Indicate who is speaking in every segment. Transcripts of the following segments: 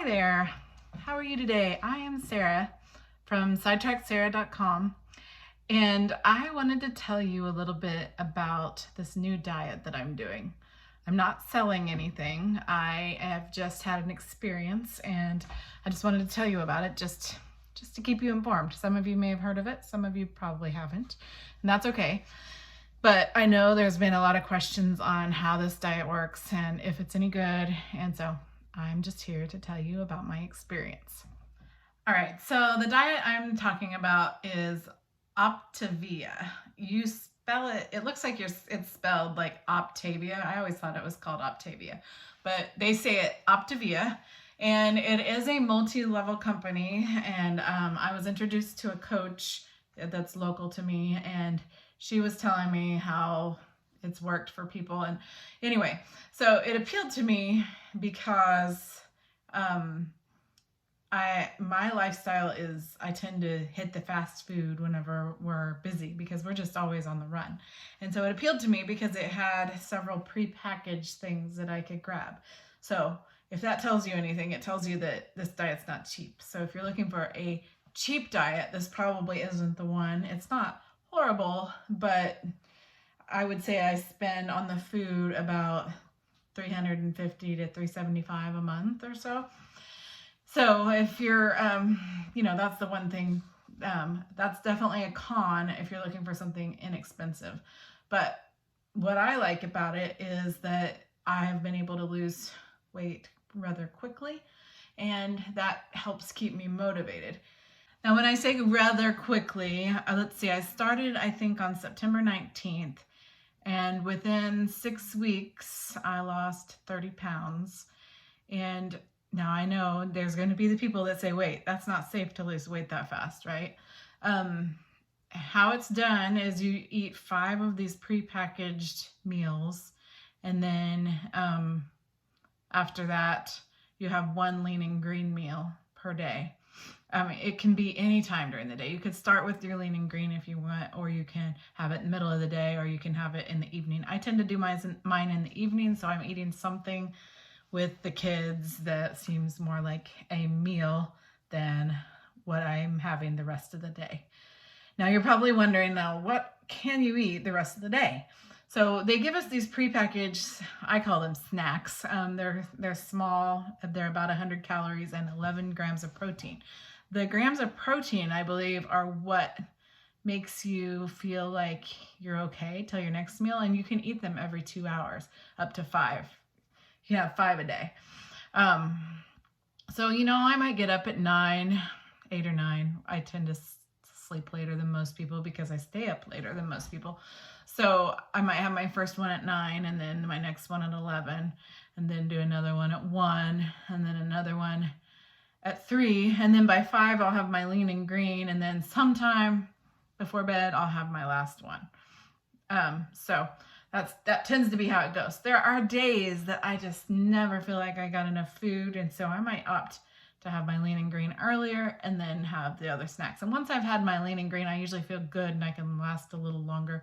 Speaker 1: there. How are you today? I am Sarah from sidetracksarah.com, and I wanted to tell you a little bit about this new diet that I'm doing. I'm not selling anything. I have just had an experience and I just wanted to tell you about it just to keep you informed. Some of you may have heard of it, some of you probably haven't, and that's okay. But I know there's been a lot of questions on how this diet works and if it's any good, and so I'm just here to tell you about my experience. All right, so the diet I'm talking about is Optavia. You spell it, it looks like it's spelled like Optavia. I always thought it was called Optavia, but they say it Optavia, and it is a multi-level company. And I was introduced to a coach that's local to me, and she was telling me how it's worked for people. And anyway, so it appealed to me because my lifestyle is I tend to hit the fast food whenever we're busy because we're just always on the run. And so it appealed to me because it had several prepackaged things that I could grab. So if that tells you anything, it tells you that this diet's not cheap. So if you're looking for a cheap diet, this probably isn't the one. It's not horrible, but I would say I spend on the food about $350 to $375 a month or so. So if you're, that's the one thing, that's definitely a con if you're looking for something inexpensive. But what I like about it is that I have been able to lose weight rather quickly, and that helps keep me motivated. Now, when I say rather quickly, let's see, I started, I think, on September 19th, and within 6 weeks, I lost 30 pounds. And now I know there's going to be the people that say, wait, that's not safe to lose weight that fast, right? How it's done is you eat 5 of these prepackaged meals, and then after that, you have 1 lean and green meal per day. It can be any time during the day. You could start with your lean and green if you want, or you can have it in the middle of the day, or you can have it in the evening. I tend to do mine in the evening, so I'm eating something with the kids that seems more like a meal than what I'm having the rest of the day. Now you're probably wondering, now what can you eat the rest of the day? So they give us these prepackaged, I call them snacks. They're small, they're about 100 calories and 11 grams of protein. The grams of protein, I believe, are what makes you feel like you're okay till your next meal, and you can eat them every 2 hours, up to 5. You can have 5 a day. So, I might get up at 8 or 9. I tend to sleep later than most people because I stay up later than most people. So I might have my first one at 9, and then my next one at 11, and then do another one at 1, and then another one at 3, and then by 5 I'll have my lean and green, and then sometime before bed I'll have my last one. So that tends to be how it goes. There are days that I just never feel like I got enough food, and so I might opt to have my lean and green earlier and then have the other snacks. And once I've had my lean and green, I usually feel good and I can last a little longer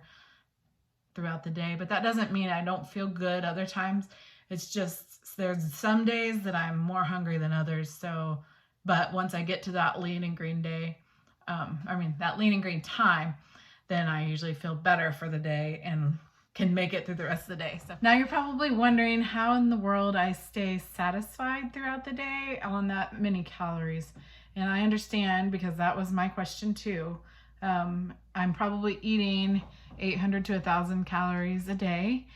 Speaker 1: throughout the day. But that doesn't mean I don't feel good other times. It's just there's some days that I'm more hungry than others. But once I get to that lean and green day, that lean and green time, then I usually feel better for the day and can make it through the rest of the day. So now you're probably wondering how in the world I stay satisfied throughout the day on that many calories. And I understand, because that was my question too. I'm probably eating 800 to 1,000 calories a day.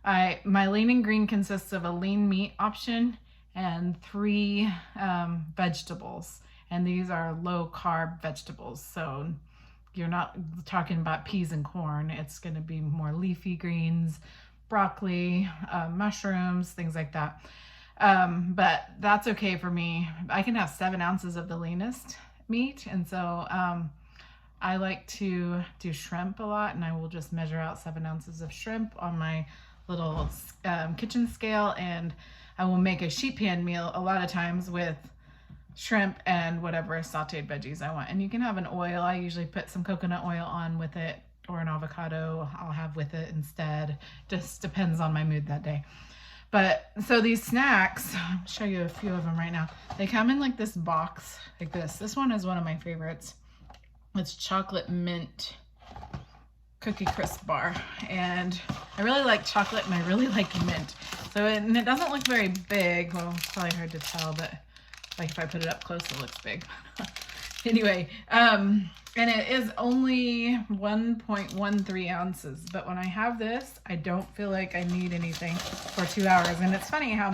Speaker 1: My lean and green consists of a lean meat option and 3 vegetables. And these are low carb vegetables. So you're not talking about peas and corn. It's going to be more leafy greens, broccoli, mushrooms, things like that. But that's okay for me. I can have 7 ounces of the leanest meat. And so I like to do shrimp a lot, and I will just measure out 7 ounces of shrimp on my little kitchen scale, and I will make a sheet pan meal a lot of times with shrimp and whatever sauteed veggies I want. And you can have an oil. I usually put some coconut oil on with it, or an avocado I'll have with it instead. Just depends on my mood that day. But so these snacks, I'll show you a few of them right now. They come in like this box, like this. This one is one of my favorites. It's chocolate mint cookie crisp bar, and I really like chocolate and I really like mint. So and it doesn't look very big. Well, it's probably hard to tell, but like if I put it up close, it looks big. Anyway, and it is only 1.13 ounces. But when I have this, I don't feel like I need anything for 2 hours. And it's funny how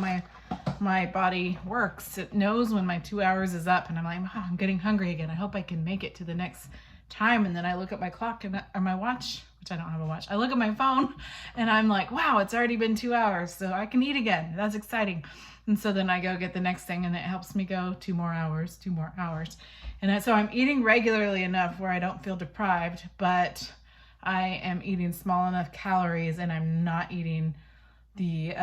Speaker 1: my body works. It knows when my 2 hours is up, and I'm like, oh, I'm getting hungry again. I hope I can make it to the next time. And then I look at my clock or my watch, which I don't have a watch. I look at my phone and I'm like, wow, it's already been 2 hours, so I can eat again. That's exciting. And so then I go get the next thing, and it helps me go 2 more hours. And so I'm eating regularly enough where I don't feel deprived, but I am eating small enough calories, and I'm not eating the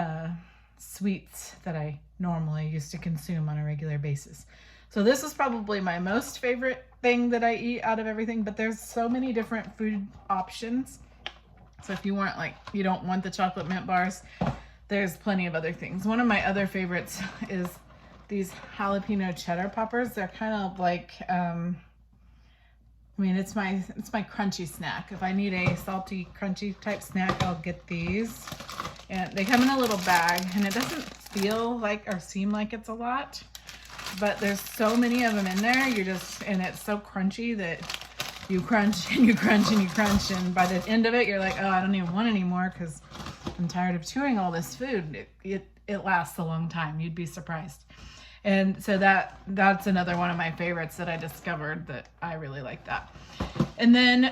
Speaker 1: sweets that I normally used to consume on a regular basis. So this is probably my most favorite thing that I eat out of everything, but there's so many different food options. So if you want, like, you don't want the chocolate mint bars, there's plenty of other things. One of my other favorites is these jalapeno cheddar poppers. They're kind of like, I mean, it's my crunchy snack. If I need a salty, crunchy type snack, I'll get these. And they come in a little bag, and it doesn't feel like or seem like it's a lot, but there's so many of them in there. And it's so crunchy that you crunch and you crunch and you crunch, and by the end of it, you're like, oh, I don't even want any more because I'm tired of chewing all this food. It lasts a long time. You'd be surprised. And so that's another one of my favorites that I discovered that I really like that. And then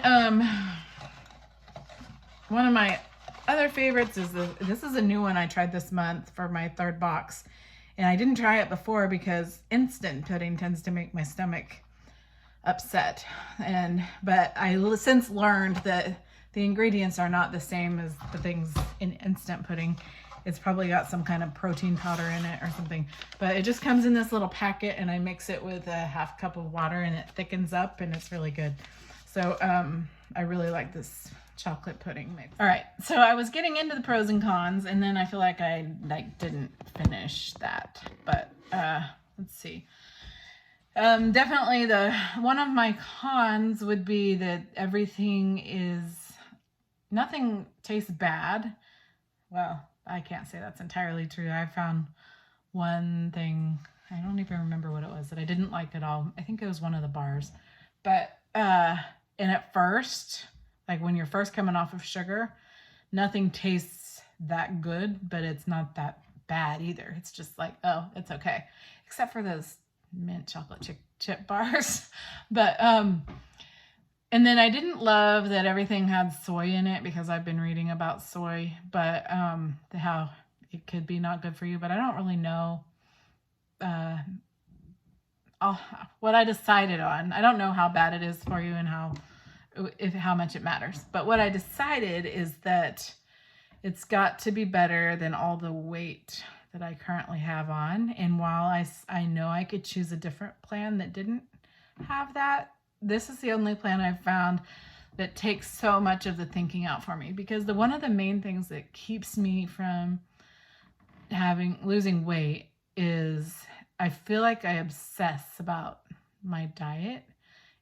Speaker 1: one of my other favorites is this is a new one I tried this month for my 3rd box. And I didn't try it before because instant pudding tends to make my stomach upset. But I since learned that the ingredients are not the same as the things in instant pudding. It's probably got some kind of protein powder in it or something. But it just comes in this little packet, and I mix it with a ½ cup of water, and it thickens up, and it's really good. So I really like this chocolate pudding mix. All right, so I was getting into the pros and cons, and then I feel like I didn't finish that. But let's see. Definitely one of my cons would be that nothing tastes bad. Well, I can't say that's entirely true. I found one thing, I don't even remember what it was, that I didn't like at all. I think it was one of the bars. But, and at first, like when you're first coming off of sugar, nothing tastes that good, but it's not that bad either. It's just like, oh, it's okay. Except for those mint chocolate chip bars. But, and then I didn't love that everything had soy in it, because I've been reading about soy, but how it could be not good for you. But I don't really know what I decided on. I don't know how bad it is for you and how much it matters. But what I decided is that it's got to be better than all the weight that I currently have on. And while I know I could choose a different plan that didn't have that, this is the only plan I've found that takes so much of the thinking out for me. Because one of the main things that keeps me from losing weight is I feel like I obsess about my diet.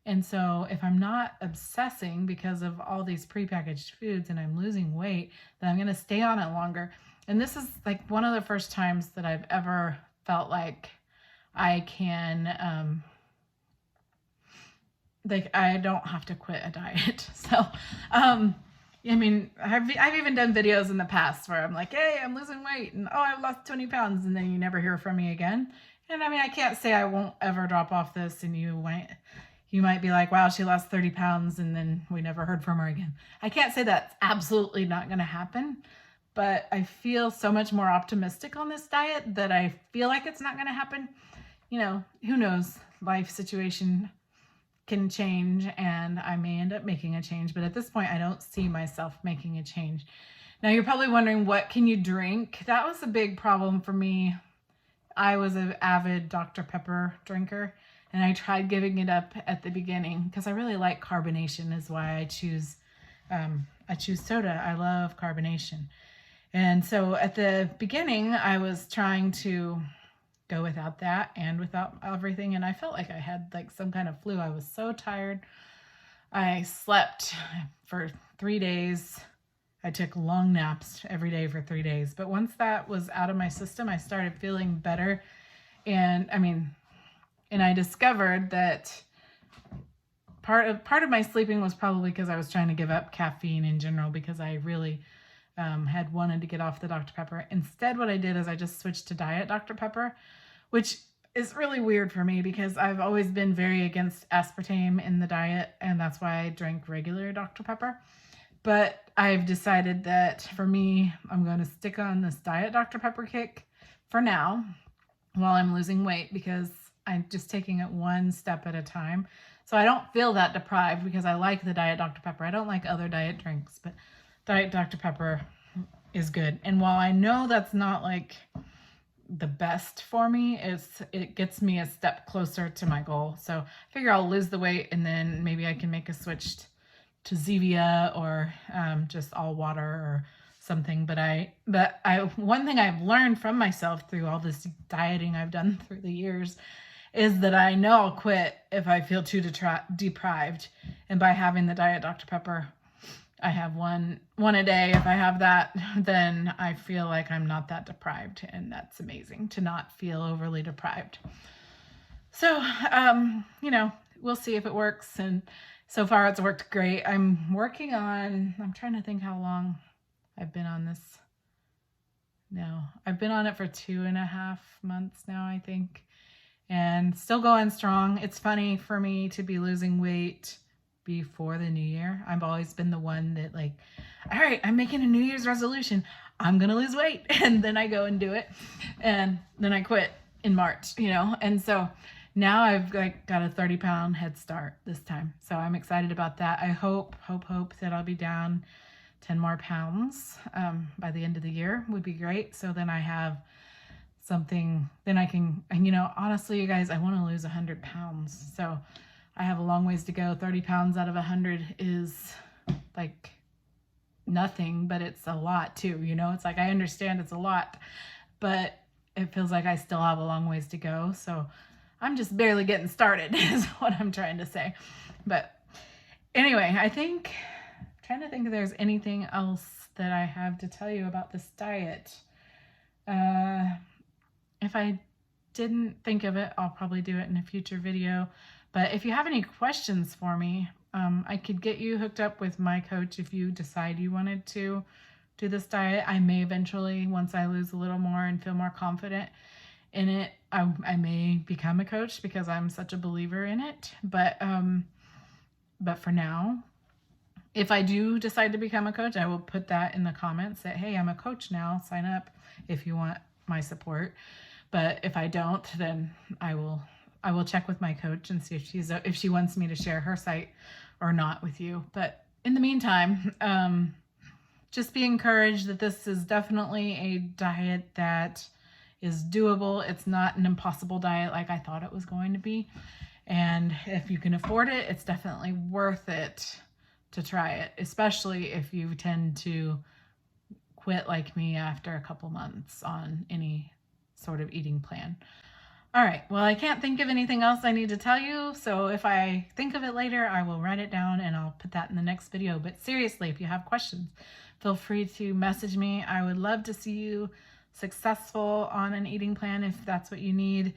Speaker 1: And so if I'm not obsessing because of all these prepackaged foods and I'm losing weight, then I'm going to stay on it longer. And this is like one of the first times that I've ever felt like I can, I don't have to quit a diet. So, I mean, I've even done videos in the past where I'm like, hey, I'm losing weight, and oh, I've lost 20 pounds, and then you never hear from me again. And I mean, I can't say I won't ever drop off this, and you might be like, wow, she lost 30 pounds, and then we never heard from her again. I can't say that's absolutely not going to happen, but I feel so much more optimistic on this diet that I feel like it's not going to happen. You know, who knows? Life situation can change, and I may end up making a change, but at this point I don't see myself making a change. Now you're probably wondering, what can you drink? That was a big problem for me. I was an avid Dr. Pepper drinker, and I tried giving it up at the beginning because I really like carbonation, is why I choose soda. I love carbonation. And so at the beginning, I was trying to go without that and without everything. And I felt like I had like some kind of flu. I was so tired. I slept for 3 days. I took long naps every day for 3 days. But once that was out of my system, I started feeling better. And I discovered that part of my sleeping was probably because I was trying to give up caffeine in general, because I really had wanted to get off the Dr. Pepper. Instead, what I did is I just switched to Diet Dr. Pepper, which is really weird for me because I've always been very against aspartame in the diet, and that's why I drank regular Dr. Pepper. But I've decided that for me, I'm going to stick on this Diet Dr. Pepper kick for now while I'm losing weight, because I'm just taking it one step at a time. So I don't feel that deprived because I like the Diet Dr. Pepper. I don't like other diet drinks, but Diet Dr. Pepper is good. And while I know that's not like the best for me, it gets me a step closer to my goal. So I figure I'll lose the weight and then maybe I can make a switch to Zevia or just all water or something. But one thing I've learned from myself through all this dieting I've done through the years is that I know I'll quit if I feel too deprived. And by having the Diet Dr. Pepper, I have one a day. If I have that, then I feel like I'm not that deprived, and that's amazing to not feel overly deprived. So, we'll see if it works. And so far it's worked great. I'm trying to think how long I've been on this. No, I've been on it for 2.5 months now, I think, and still going strong. It's funny for me to be losing weight before the new year. I've always been the one that like, all right, I'm making a New Year's resolution. I'm going to lose weight. And then I go and do it. And then I quit in March, and so now I've got a 30-pound head start this time. So I'm excited about that. I hope that I'll be down 10 more pounds by the end of the year would be great. So then I have something, then I can, honestly, you guys, I want to lose 100 pounds. So I have a long ways to go. 30 pounds out of 100 is like nothing, but it's a lot too. It's like, I understand it's a lot, but it feels like I still have a long ways to go. So I'm just barely getting started is what I'm trying to say. But anyway, I'm trying to think if there's anything else that I have to tell you about this diet. If I didn't think of it, I'll probably do it in a future video. But if you have any questions for me, I could get you hooked up with my coach if you decide you wanted to do this diet. I may eventually, once I lose a little more and feel more confident in it, I may become a coach because I'm such a believer in it. But for now, if I do decide to become a coach, I will put that in the comments that, hey, I'm a coach now, sign up if you want my support. But if I don't, then I will check with my coach and see if she wants me to share her site or not with you. But in the meantime, just be encouraged that this is definitely a diet that is doable. It's not an impossible diet like I thought it was going to be. And if you can afford it, it's definitely worth it to try it, especially if you tend to quit like me after a couple months on any sort of eating plan. All right, well, I can't think of anything else I need to tell you, so if I think of it later, I will write it down and I'll put that in the next video. But seriously, if you have questions, feel free to message me. I would love to see you successful on an eating plan if that's what you need.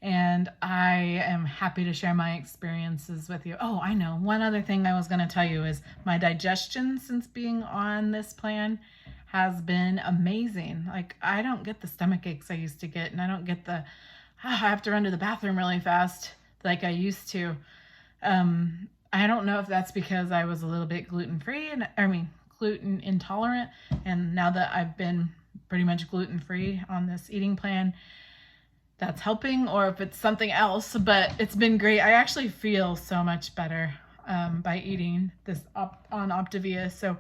Speaker 1: And I am happy to share my experiences with you. Oh, I know. One other thing I was going to tell you is my digestion since being on this plan has been amazing. Like, I don't get the stomach aches I used to get, and I don't get the, I have to run to the bathroom really fast like I used to. I don't know if that's because I was a little bit gluten intolerant. And now that I've been pretty much gluten-free on this eating plan, that's helping, or if it's something else, but it's been great. I actually feel so much better by eating this on Optavia. So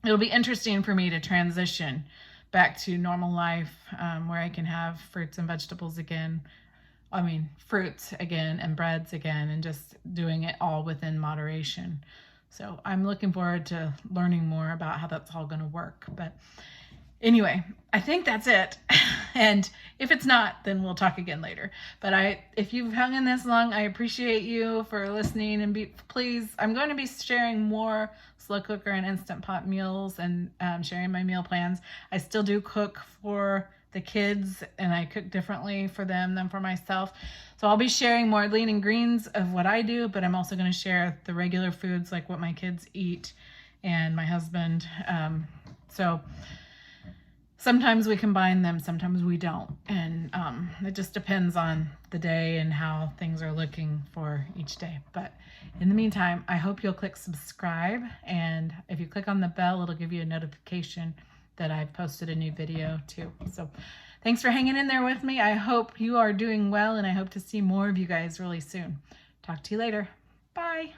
Speaker 1: it'll be interesting for me to transition back to normal life where I can have fruits and vegetables again. Fruits again and breads again, and just doing it all within moderation. So I'm looking forward to learning more about how that's all going to work. But Anyway, I think that's it. And if it's not, then we'll talk again later. But if you've hung in this long, I appreciate you for listening. And please, I'm going to be sharing more slow cooker and Instant Pot meals and sharing my meal plans. I still do cook for the kids, and I cook differently for them than for myself. So I'll be sharing more lean and greens of what I do, but I'm also going to share the regular foods like what my kids eat and my husband. So sometimes we combine them, sometimes we don't. And it just depends on the day and how things are looking for each day. But in the meantime, I hope you'll click subscribe. And if you click on the bell, it'll give you a notification that I've posted a new video too. So thanks for hanging in there with me. I hope you are doing well, and I hope to see more of you guys really soon. Talk to you later. Bye.